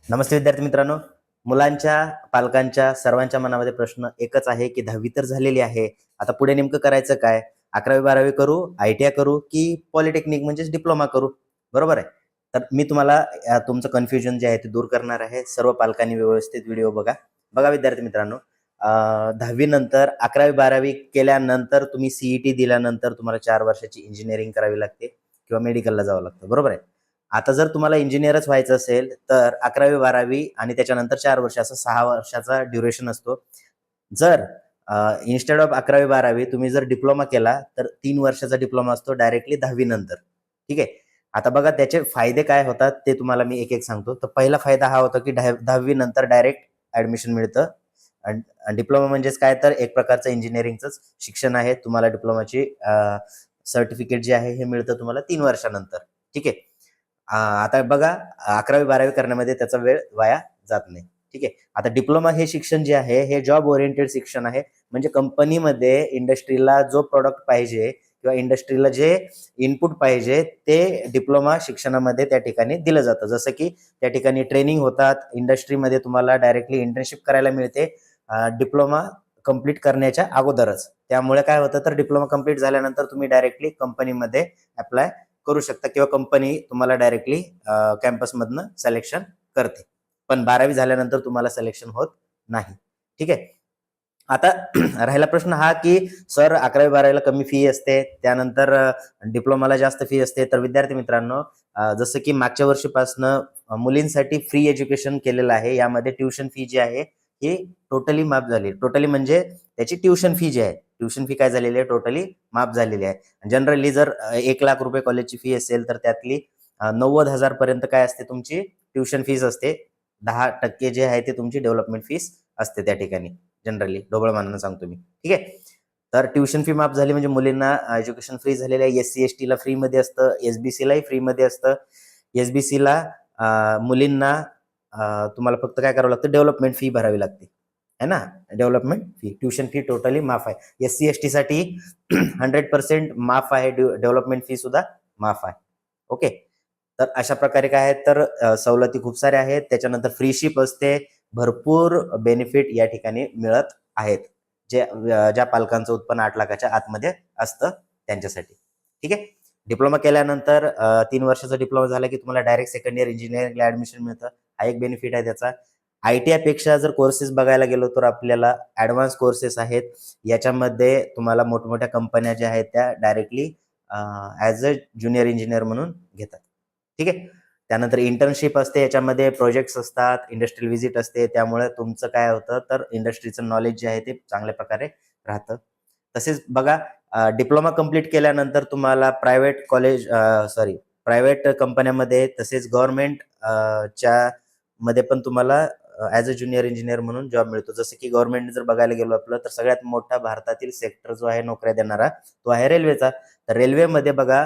नमस्ते विद्यार्थी मित्रांनो. मुलांच्या, पालकांच्या सर्वांच्या मनामध्ये प्रश्न एकच आहे, की 10वी तर झालेली आहे. आता पुढे नेमकं करायचं काय? 11वी-12वी करू, ITI करू, की पॉलिटेक्निक म्हणजेच डिप्लोमा करू? बरोबर आहे. तर मी तुम्हाला तुमचं कन्फ्युजन जे आहे ते दूर करणार आहे. सर्व पालकांनी व्यवस्थित व्हिडिओ बघा. बघा विद्यार्थी मित्रांनो, 10वी नंतर 11वी-12वी केल्यानंतर तुम्ही CET दिल्यानंतर तुम्हाला 4 वर्षाची इंजिनिअरिंग करावी लागते किंवा मेडिकलला जावं लागतं. बरोबर आहे. आता जर तुम्हाला इंजिनिअरच व्हायचं असेल तर 11वी-12वी आणि त्याच्यानंतर 4 वर्ष असं 6 वर्षाचा ड्युरेशन असतो. जर इन्स्टेड ऑफ 11वी-12वी तुम्ही जर डिप्लोमा केला तर 3 वर्षाचा डिप्लोमा असतो डायरेक्टली 10वी नंतर. ठीक आहे. आता बघा त्याचे फायदे काय होतात ते तुम्हाला मी एक-एक सांगतो. तर पहिला फायदा हा होता की 10वी नंतर डायरेक्ट ॲडमिशन मिळतं. डिप्लोमा म्हणजेच काय तर एक प्रकारचं इंजिनिअरिंगचंच शिक्षण आहे. तुम्हाला डिप्लोमाची सर्टिफिकेट जे आहे हे मिळतं तुम्हाला 3 वर्षानंतर. ठीक आहे. आता बघा 11वी-12वी करण्यामध्ये त्याचा वेळ वाया जात नाही. ठीक आहे. आता डिप्लोमा हे शिक्षण जे आहे हे जॉब ओरिएंटेड शिक्षण आहे. म्हणजे कंपनीमध्ये इंडस्ट्रीला जो प्रॉडक्ट पाहिजे किंवा इंडस्ट्रीला जे इनपुट पाहिजे ते डिप्लोमा शिक्षणामध्ये त्या ठिकाणी दिलं जातं. जसं की त्या ठिकाणी ट्रेनिंग होतात. इंडस्ट्रीमध्ये तुम्हाला डायरेक्टली इंटर्नशिप करायला मिळते डिप्लोमा कंप्लीट करण्याच्या अगोदरच. त्यामुळे काय होतं तर डिप्लोमा कंप्लीट झाल्यानंतर तुम्ही डायरेक्टली कंपनीमध्ये अप्लाय करू शकता किंवा कंपनी तुम्हाला डायरेक्टली कॅम्पसमधनं सिलेक्शन करते. पण 12वी झाल्यानंतर तुम्हाला सिलेक्शन होत नाही. ठीक आहे. आता राहिला प्रश्न हा की सर 11वी-12वीला कमी फी असते, त्यानंतर डिप्लोमाला जास्त फी असते. तर विद्यार्थी मित्रांनो, जसं की मागच्या वर्षीपासनं मुलींसाठी फ्री एज्युकेशन केलेलं आहे. यामध्ये ट्युशन फी जी आहे ही टोटली माफ झाली. टोटली म्हणजे त्याची ट्युशन फी जी आहे, ट्युशन फी काय झालेली आहे टोटली माफ झालेली आहे. जनरली जर 1,00,000 रुपये कॉलेजची फी असेल तर त्यातली 90,000 पर्यंत काय असते तुमची ट्युशन फीस असते. 10% जे आहे ते तुमची डेव्हलपमेंट फीस असते त्या ठिकाणी. जनरली ढोबळ मानानं सांगतो मी. ठीक आहे. तर ट्युशन फी माफ झाली म्हणजे मुलींना एज्युकेशन फ्री झालेलं आहे. SC-STला फ्रीमध्ये असतं, SBCलाही फ्रीमध्ये असतं. SBCला मुलींना तुम्हाला फक्त काय करावं लागतं डेव्हलपमेंट फी भरावी लागते. आहे ना? Development fee. Tuition fee totally माफ आहे. SC-ST साठी 100% माफ आहे. डेव्हलपमेंट फी सुद्धा माफ आहे. ओके. तर अशा प्रकारे काय आहे तर सवलती खूप साऱ्या आहेत. त्याच्यानंतर फ्री शिप असते. भरपूर बेनिफिट या ठिकाणी मिळत आहेत. ज्या पालकांचं उत्पन्न 8 लाखाच्या आतमध्ये असतं त्यांच्यासाठी. ठीक आहे. डिप्लोमा केल्यानंतर 3 वर्षाचा डिप्लोमा झाला की तुम्हाला डायरेक्ट सेकंड इयर इंजिनिअरिंगला ॲडमिशन मिळतं. हा एक बेनिफिट आहे त्याचा. ITI पेक्षा जर कोर्सेस बघायला गेलो तर आपल्याला ॲडव्हान्स कोर्सेस आहेत. याच्यामध्ये तुम्हाला मोठमोठ्या कंपन्या ज्या आहेत त्या directly as a junior engineer म्हणून घेतात. ठीक आहे. त्यानंतर इंटर्नशिप असते, याच्यामध्ये प्रोजेक्ट्स असतात, इंडस्ट्रियल व्हिजिट असते. त्यामुळे तुमचं काय होतं तर इंडस्ट्रीचं नॉलेज जे आहे ते चांगल्या प्रकारे राहतं. तसेच बघा डिप्लोमा कंप्लीट केल्यानंतर तुम्हाला प्रायव्हेट कंपन्यामध्ये तसेच गव्हर्नमेंट च्या मध्ये पण तुम्हाला ॲज अ ज्युनियर इंजिनियर म्हणून जॉब मिळतो. जसं की गव्हर्नमेंट जर बघायला गेलो आपलं तर सगळ्यात मोठा भारतातील सेक्टर जो आहे नोकऱ्या देणारा तो आहे रेल्वेचा. तर रेल्वेमध्ये बघा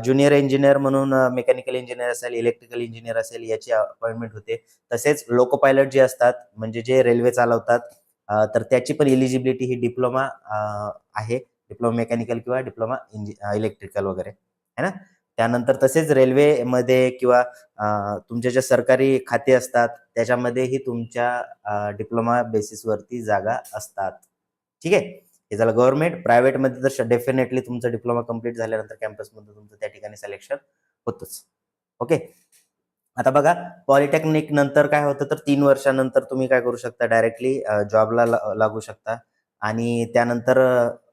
ज्युनियर इंजिनियर म्हणून मेकॅनिकल इंजिनियर असेल, इलेक्ट्रिकल इंजिनियर असेल याची अपॉइंटमेंट होते. तसेच लोको पायलट जे असतात म्हणजे जे रेल्वे चालवतात तर त्याची पण एलिजिबिलिटी ही डिप्लोमा आहे. डिप्लोमा मेकॅनिकल किंवा डिप्लोमा इलेक्ट्रिकल वगैरे आहे ना. त्यानंतर तसेच रेल्वेमध्ये किंवा तुमच्या ज्या सरकारी खाते असतात त्याच्यामध्येही तुमच्या डिप्लोमा बेसिसवरती जागा असतात. ठीक आहे. हे झालं गव्हर्नमेंट. प्रायव्हेटमध्ये तर डेफिनेटली तुमचा डिप्लोमा कंप्लीट झाल्यानंतर कॅम्पसमध्ये तुमचं त्या ठिकाणी सिलेक्शन होतंच. ओके. आता बघा पॉलिटेक्निक नंतर काय होतं तर 3 वर्षानंतर तुम्ही काय करू शकता डायरेक्टली जॉबला लागू शकता आणि त्यानंतर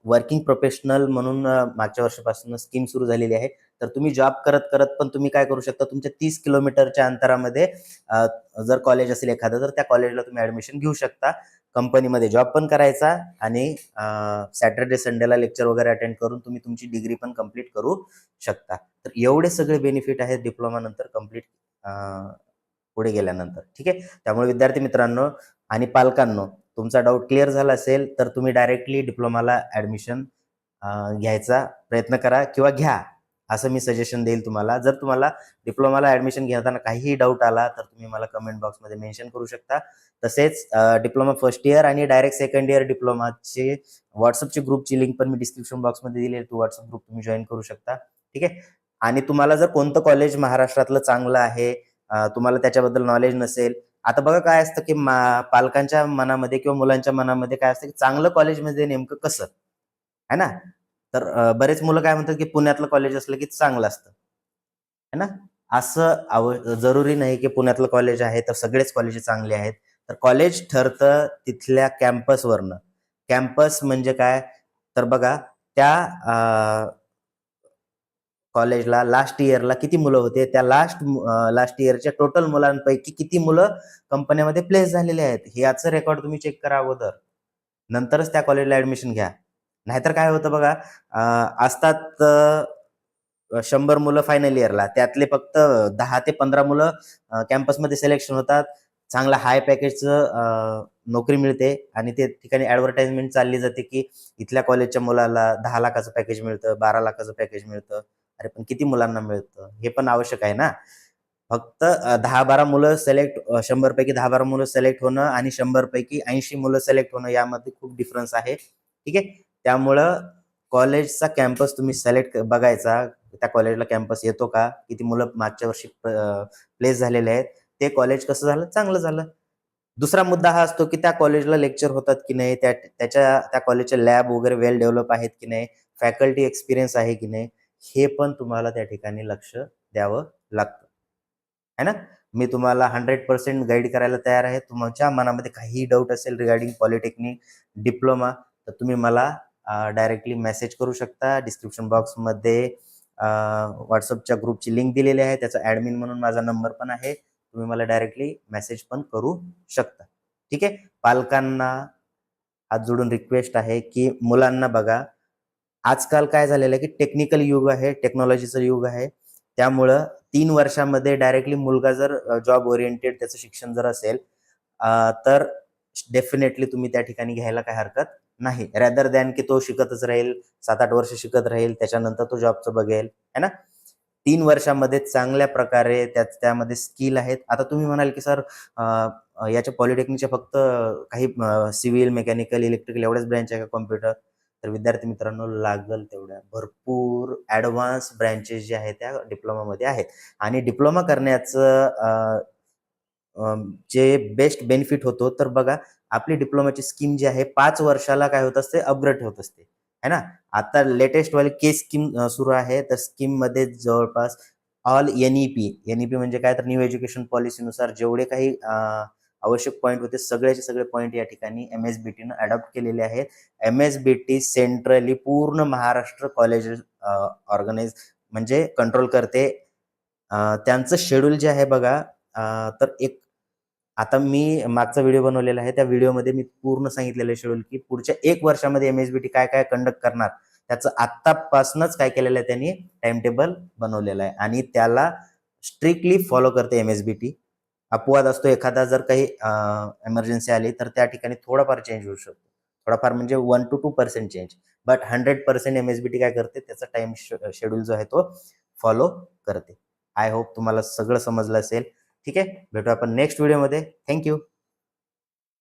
वर्किंग प्रोफेशनल म्हणून मागच्या वर्षापासून स्कीम सुरू झालेली आहे. तर तुम्ही जॉब करत पण तुम्ही काय करू शकता तुमच्या 30 किलोमीटरच्या अंतरामध्ये जर कॉलेज असेल एखादं तर त्या कॉलेजला तुम्ही ॲडमिशन घेऊ शकता. कंपनीमध्ये जॉब पण करायचा आणि सॅटर्डे संडेला लेक्चर वगैरे अटेंड करून तुम्ही तुमची डिग्री पण कंप्लीट करू शकता. तर एवढे सगळे बेनिफिट आहेत डिप्लोमा नंतर कंप्लीट पुढे गेल्यानंतर. ठीक आहे. त्यामुळे विद्यार्थी मित्रांनो आणि पालकांनो तुमचा डाऊट क्लिअर झाला असेल तर तुम्ही डायरेक्टली डिप्लोमाला ॲडमिशन घ्यायचा प्रयत्न करा किंवा घ्या असं मी सजेशन देईल तुम्हाला. जर तुम्हाला डिप्लोमाला ॲडमिशन घेताना काहीही डाऊट आला तर तुम्ही मला कमेंट बॉक्समध्ये मेन्शन करू शकता. तसेच डिप्लोमा फर्स्ट इयर आणि डायरेक्ट सेकंड इयर डिप्लोमाचे व्हॉट्सअपची ग्रुपची लिंक पण मी डिस्क्रिप्शन बॉक्समध्ये दिली आहे. तो व्हॉट्सअप ग्रुप तुम्ही जॉईन करू शकता. ठीक आहे. आणि तुम्हाला जर कोणतं कॉलेज महाराष्ट्रातलं चांगलं आहे तुम्हाला त्याच्याबद्दल नॉलेज नसेल आता बघा काय असतं की पालकांच्या मनामध्ये किंवा मुलांच्या मनामध्ये काय असतं की चांगलं कॉलेजमध्ये नेमकं कसं आहे ना. तर बरेच मुलं काय म्हणतात की पुण्यातलं कॉलेज असलं की चांगलं असतं है ना. असं जरुरी नाही की पुण्यातलं कॉलेज आहे तर सगळेच कॉलेज चांगले आहेत. तर कॉलेज ठरतं तिथल्या कॅम्पसवरनं. कॅम्पस म्हणजे काय, तर बघा त्या कॉलेजला लास्ट इयरला किती मुलं होते, त्या लास्ट इयरच्या टोटल मुलांपैकी किती मुलं कंपन्यांमध्ये प्लेस झालेले आहेत, याचं रेकॉर्ड तुम्ही चेक करा अगोदर. नंतरच त्या कॉलेजला ऍडमिशन घ्या. नाहीतर काय होतं बघा, असतात 100 मुलं फायनल इयरला, त्यातले फक्त 10 ते 15 मुलं कॅम्पसमध्ये सिलेक्शन होतात. चांगला हाय पॅकेजचं नोकरी मिळते आणि ते ठिकाणी ऍडव्हर्टाइजमेंट चालली जाते की इथल्या कॉलेजच्या मुलाला 10 लाखाचं पॅकेज मिळतं, 12 लाखाचं पॅकेज मिळतं. अरे पण किती मुलांना मिळतं हे पण आवश्यक आहे ना. फक्त 10-12 मुलं सिलेक्ट, 100 पैकी 10-12 मुलं सिलेक्ट होणं आणि 100 पैकी 80 मुलं सिलेक्ट होणं यामध्ये खूप डिफरन्स आहे. ठीक आहे. त्यामुळं कॉलेजचा कॅम्पस तुम्ही सिलेक्ट बघायचा. त्या कॉलेजला कॅम्पस येतो का? किती मुलं मागच्या वर्षी प्लेस झालेले आहेत. ते कॉलेज कसं झालं? चांगलं झालं. दुसरा मुद्दा हा असतो की त्या कॉलेजला लेक्चर होतात की नाही, त्या कॉलेजच्या लॅब वगैरे वेल डेव्हलप आहेत की नाही, फॅकल्टी एक्सपिरियन्स आहे की नाही, हे पण तुम्हाला त्या ठिकाणी लक्ष द्यावं लागतं. है ना. मी तुम्हाला 100% गाईड करायला तयार आहे. तुमच्या मनामध्ये काहीही डाऊट असेल रिगार्डिंग पॉलिटेक्निक, डिप्लोमा, तर तुम्ही मला डायरेक्टली मेसेज करू शकता. डिस्क्रिप्शन बॉक्समध्ये व्हॉट्सअपच्या ग्रुपची लिंक दिलेली आहे. त्याचा ॲडमिन म्हणून माझा नंबर पण आहे. तुम्ही मला डायरेक्टली मेसेज पण करू शकता. ठीक आहे. पालकांना हात जोडून रिक्वेस्ट आहे की मुलांना बघा, आजकाल काय झालेलं आहे की टेक्निकल युग आहे, टेक्नॉलॉजीचं युग आहे. त्यामुळं 3 वर्षामध्ये डायरेक्टली मुलगा जर जॉब ओरिएंटेड त्याचं शिक्षण जर असेल, तर डेफिनेटली तुम्ही त्या ठिकाणी घ्यायला काही हरकत नाही. रॅदर दॅन की तो शिकतच राहील, 7-8 वर्ष शिकत राहील, त्याच्यानंतर तो जॉबचं बघेल, है ना. 3 वर्षामध्ये चांगल्या प्रकारे त्यामध्ये स्किल आहेत. आता तुम्ही म्हणाल की सर याच्या पॉलिटेक्निकच्या फक्त काही सिव्हिल, मेकॅनिकल, इलेक्ट्रिकल एवढ्याच ब्रँच आहे का कॉम्प्युटर? तर विद्यार्थी मित्रांनो, लागल तेवढ्या भरपूर ॲडव्हान्स ब्रँचेस जे आहेत त्या डिप्लोमामध्ये आहेत. आणि डिप्लोमा करण्याचं जे बेस्ट बेनिफिट होतो, तर बघा आपली डिप्लोमाची स्कीम जी आहे 5 वर्षाला काय होत असते, अपग्रेड होत असते, है ना. आता लेटेस्ट वाली के स्कीम सुरू आहे. तर स्कीममध्ये जवळपास ऑल एनईपी म्हणजे काय, तर न्यू एज्युकेशन पॉलिसीनुसार जेवढे काही आवश्यक पॉईंट होते, सगळ्याचे सगळे पॉईंट या ठिकाणी MSBTनं अडॉप्ट केलेले आहेत. MSBT सेंट्रली पूर्ण महाराष्ट्र कॉलेजेस ऑर्गनाइज म्हणजे कंट्रोल करते. त्यांचं शेड्यूल जे आहे बघा, तर आता मी मागचा व्हिडिओ बनवलेला आहे. त्या व्हिडिओमध्ये मी पूर्ण सांगितलेलं आहे शेड्यूल, की पुढच्या 1 वर्षामध्ये MSBT काय-काय कंडक्ट करणार. त्याचं आत्तापासूनच काय केलेलं आहे त्यांनी, टाइम टेबल बनवलेलं आहे आणि त्याला स्ट्रिक्टली फॉलो करते MSBT. अपवाद असतो एखादा, जर काही एमर्जन्सी आली तर त्या ठिकाणी थोडाफार चेंज होऊ शकतो. थोडाफार म्हणजे 1 to 2% चेंज. बट 100% MSBT काय करते, त्याचा टाइम शेड्यूल जो आहे तो फॉलो करते. आय होप तुम्हाला सगळं समजलं असेल. ठीक आहे. भेटू आपण नेक्स्ट व्हिडिओमध्ये. Thank you.